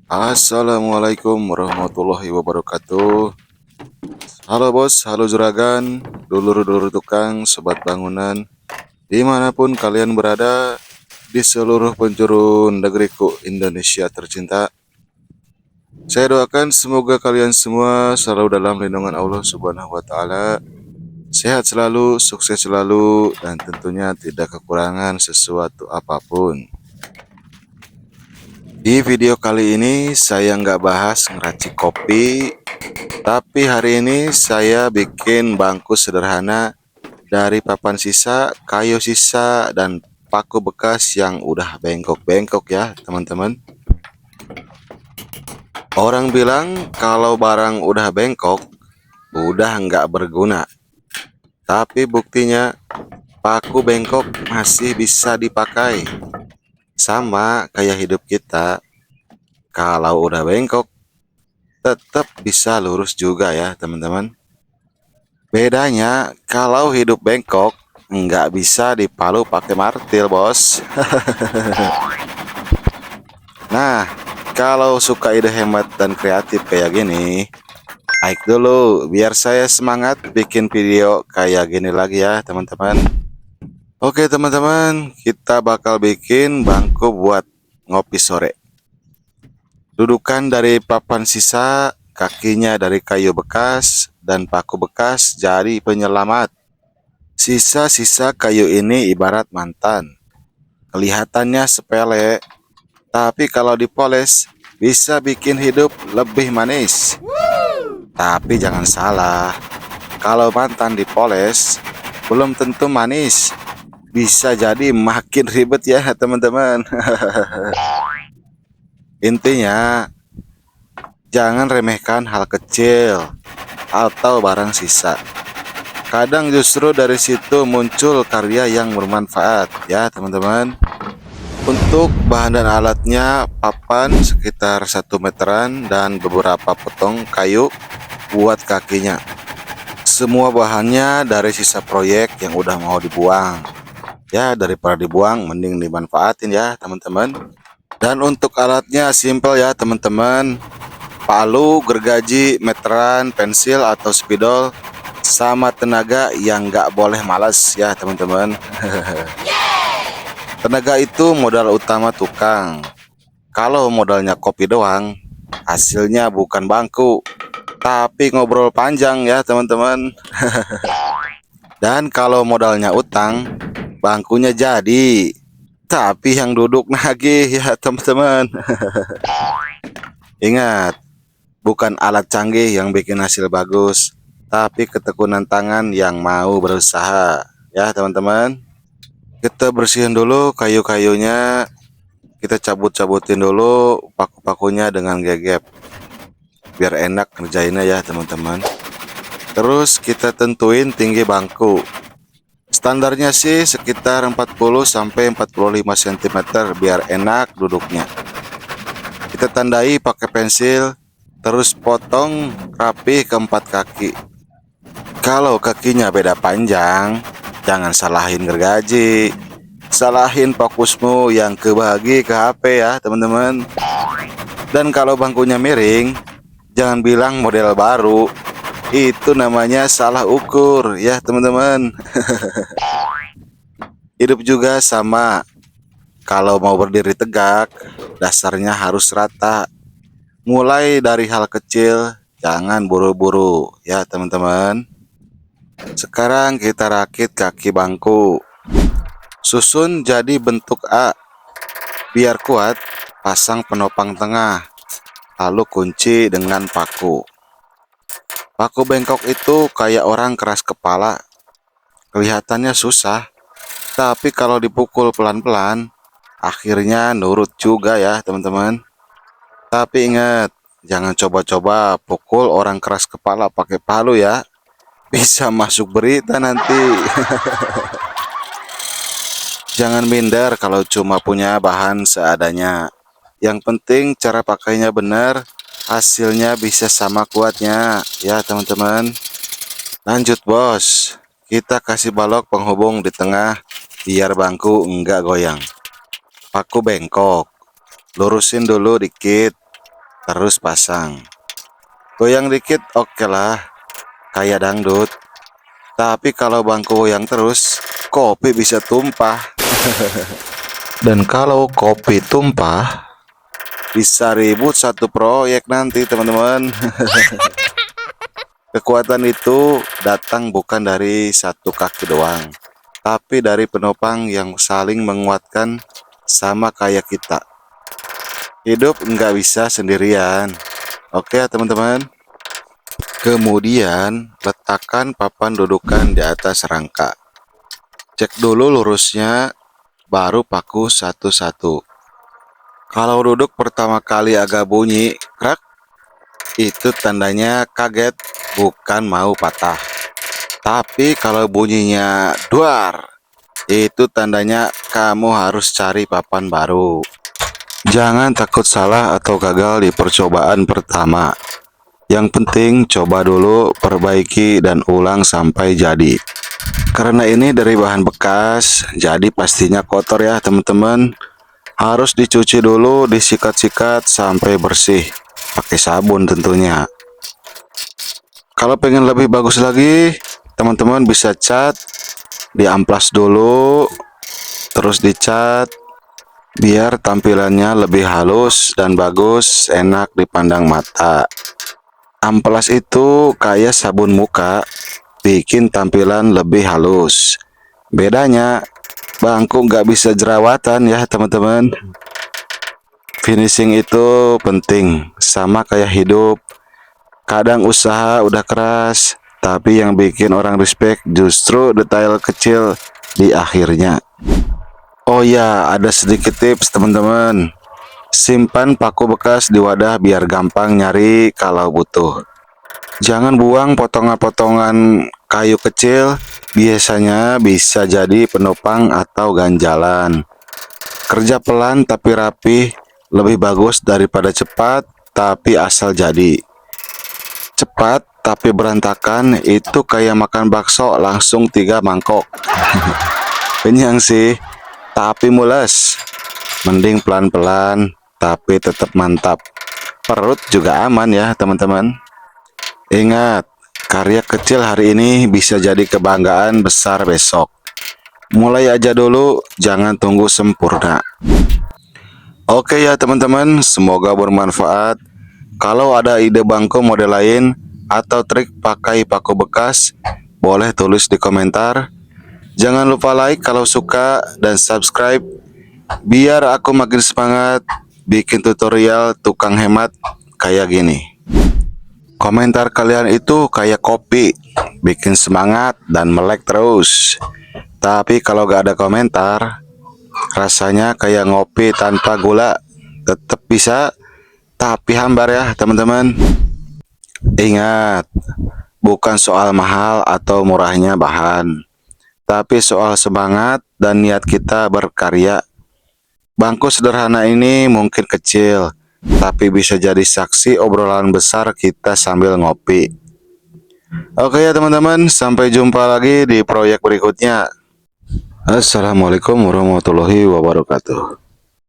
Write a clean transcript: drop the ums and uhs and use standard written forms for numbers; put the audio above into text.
Assalamualaikum warahmatullahi wabarakatuh. Halo bos, halo juragan, dulur-dulur tukang, sobat bangunan, dimanapun kalian berada di seluruh penjuru negeriku Indonesia tercinta. Saya doakan semoga kalian semua selalu dalam lindungan Allah Subhanahu wa Ta'ala, sehat selalu, sukses selalu, dan tentunya tidak kekurangan sesuatu apapun. Di video kali ini saya nggak bahas ngeracik kopi, tapi hari ini saya bikin bangku sederhana dari papan sisa, kayu sisa, dan paku bekas yang udah bengkok-bengkok ya teman-teman. Orang bilang kalau barang udah bengkok, udah nggak berguna. Tapi buktinya paku bengkok masih bisa dipakai. Sama kayak hidup kita, kalau udah bengkok tetap bisa lurus juga ya teman-teman. Bedanya kalau hidup bengkok nggak bisa dipalu pakai martil bos. Nah, kalau suka ide hemat dan kreatif kayak gini, like dulu biar saya semangat bikin video kayak gini lagi ya teman-teman. Oke teman-teman, kita bakal bikin bangku buat ngopi sore. Dudukan dari papan sisa, kakinya dari kayu bekas, dan paku bekas jadi penyelamat. Sisa-sisa kayu ini ibarat mantan. Kelihatannya sepele, tapi kalau dipoles bisa bikin hidup lebih manis. Tapi jangan salah, kalau mantan dipoles belum tentu manis. Bisa jadi makin ribet ya teman-teman. Intinya, jangan remehkan hal kecil atau barang sisa. Kadang justru dari situ muncul karya yang bermanfaat ya teman-teman. Untuk bahan dan alatnya, papan sekitar 1 meteran dan beberapa potong kayu buat kakinya. Semua bahannya dari sisa proyek yang udah mau dibuang. Ya, daripada dibuang mending dimanfaatin ya teman-teman. Dan untuk alatnya simple ya teman-teman. Palu, gergaji, meteran, pensil atau spidol, sama tenaga yang nggak boleh malas ya teman-teman. Tenaga itu modal utama tukang. Kalau modalnya kopi doang, hasilnya bukan bangku, tapi ngobrol panjang ya teman-teman. Dan kalau modalnya utang, bangkunya jadi, tapi yang duduk nagih ya teman-teman. Ingat, bukan alat canggih yang bikin hasil bagus, tapi ketekunan tangan yang mau berusaha ya teman-teman. Kita bersihin dulu kayu-kayunya, kita cabut-cabutin dulu paku-pakunya dengan gegep biar enak ngerjainnya ya teman-teman. Terus kita tentuin tinggi bangku. Standarnya sih sekitar 40 sampai 45 cm biar enak duduknya. Kita tandai pakai pensil, terus potong rapi keempat kaki. Kalau kakinya beda panjang, jangan salahin gergaji, salahin fokusmu yang kebagi ke HP ya teman-teman. Dan kalau bangkunya miring, jangan bilang model baru, itu namanya salah ukur ya teman-teman. Hidup juga sama, kalau mau berdiri tegak, dasarnya harus rata. Mulai dari hal kecil, jangan buru-buru ya teman-teman. Sekarang kita rakit kaki bangku. Susun jadi bentuk A. Biar kuat, pasang penopang tengah. Lalu kunci dengan paku. Paku bengkok itu kayak orang keras kepala. Kelihatannya susah, tapi kalau dipukul pelan-pelan, akhirnya nurut juga ya teman-teman. Tapi ingat, jangan coba-coba pukul orang keras kepala pakai palu ya. Bisa masuk berita nanti. Jangan minder kalau cuma punya bahan seadanya. Yang penting cara pakainya benar, hasilnya bisa sama kuatnya ya teman-teman. Lanjut bos, kita kasih balok penghubung di tengah biar bangku enggak goyang. Paku bengkok, lurusin dulu dikit, terus pasang. Goyang dikit oke lah, kayak dangdut. Tapi kalau bangku goyang terus, kopi bisa tumpah. Dan kalau kopi tumpah, bisa ribut satu proyek nanti teman-teman. Kekuatan itu datang bukan dari satu kaki doang, tapi dari penopang yang saling menguatkan, sama kayak kita. Hidup nggak bisa sendirian. Oke ya teman-teman. Kemudian letakkan papan dudukan di atas rangka. Cek dulu lurusnya, baru paku satu-satu. Kalau duduk pertama kali agak bunyi krak, itu tandanya kaget, bukan mau patah. Tapi kalau bunyinya duar, itu tandanya kamu harus cari papan baru. Jangan takut salah atau gagal di percobaan pertama. Yang penting coba dulu, perbaiki dan ulang sampai jadi. Karena ini dari bahan bekas, jadi pastinya kotor ya teman-teman. Harus dicuci dulu, disikat-sikat sampai bersih. Pakai sabun tentunya. Kalau pengen lebih bagus lagi, teman-teman bisa cat, diamplas dulu, terus dicat, biar tampilannya lebih halus dan bagus, enak dipandang mata. Amplas itu kayak sabun muka, bikin tampilan lebih halus. Bedanya, bangku nggak bisa jerawatan ya teman-teman. Finishing itu penting, sama kayak hidup. Kadang usaha udah keras, tapi yang bikin orang respect justru detail kecil di akhirnya. Oh ya, ada sedikit tips teman-teman. Simpan paku bekas di wadah biar gampang nyari kalau butuh. Jangan buang potongan-potongan kayu kecil, biasanya bisa jadi penopang atau ganjalan. Kerja pelan tapi rapi, lebih bagus daripada cepat tapi asal jadi. Cepat tapi berantakan itu kayak makan bakso langsung 3 mangkok. Kenyang sih, tapi mules. Mending pelan-pelan tapi tetap mantap. Perut juga aman ya teman-teman. Ingat, karya kecil hari ini bisa jadi kebanggaan besar besok. Mulai aja dulu, jangan tunggu sempurna. Oke ya teman-teman, semoga bermanfaat. Kalau ada ide bangku model lain atau trik pakai paku bekas, boleh tulis di komentar. Jangan lupa like kalau suka dan subscribe, biar aku makin semangat bikin tutorial tukang hemat kayak gini. Komentar kalian itu kayak kopi, bikin semangat dan melek terus. Tapi kalau gak ada komentar, rasanya kayak ngopi tanpa gula. Tetap bisa, tapi hambar ya teman-teman. Ingat, bukan soal mahal atau murahnya bahan, tapi soal semangat dan niat kita berkarya. Bangku sederhana ini mungkin kecil, tapi bisa jadi saksi obrolan besar kita sambil ngopi. Oke ya teman-teman, sampai jumpa lagi di proyek berikutnya. Assalamualaikum warahmatullahi wabarakatuh.